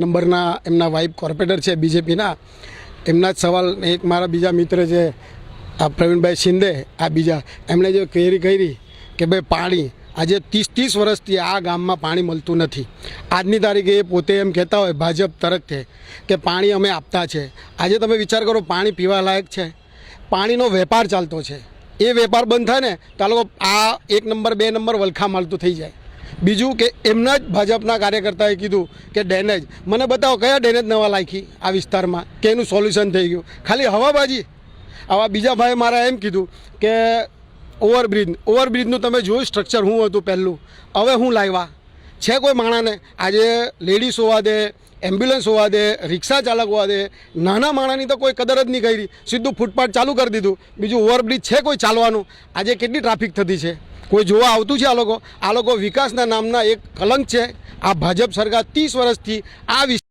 નંબરના એમના wife corporator છે બીજેપીના, એમના જ સવાલ એક મારા બીજા મિત્ર છે આ પ્રવીણભાઈ શિંદે, આ બીજા એમણે જે ક્વેરી કરી કે ભાઈ પાણી આજે 30 વર્ષથી આ ગામમાં પાણી મળતું નથી. આજની તારીખે એ પોતે એમ કહેતા હોય ભાજપ તરફથી કે પાણી અમે આપતા છે. આજે તમે વિચાર કરો, પાણી પીવા લાયક છે, પાણીનો વેપાર ચાલતો છે. એ વેપાર બંધ થાય ને તો આ લોકો આ 1 નંબર 2 નંબર વલખા માલતું થઈ જાય. બીજું કે એમના જ ભાજપના કાર્યકર્તાએ કીધું કે ડેનેજ, મને બતાવો કયા ડેનેજ નવા લાખી આ વિસ્તારમાં કે એનું સોલ્યુશન થઈ ગયું. ખાલી હવાબાજી. આવા બીજા ભાઈ મારા એમ કીધું કે ઓવરબ્રિજનું તમે જોયું સ્ટ્રક્ચર શું હતું પહેલું, હવે હું લાવ્યા છે કોઈ માણસને. આજે લેડીઝ હોવા દે, એમ્બ્યુલન્સ હોવા દે, રિક્ષા ચાલક હોવા દે, નાના માણસની તો કોઈ કદર જ નહીં કરી, સીધું ફૂટપાથ ચાલુ કરી દીધું. બીજું ઓવરબ્રિજ છે કોઈ ચાલવાનું? આજે કેટલી ટ્રાફિક થતી છે, કોઈ જોવા આવતું છે? આ લોકો વિકાસના નામના એક કલંક છે. આ ભાજપ સરકાર 30 વર્ષથી આ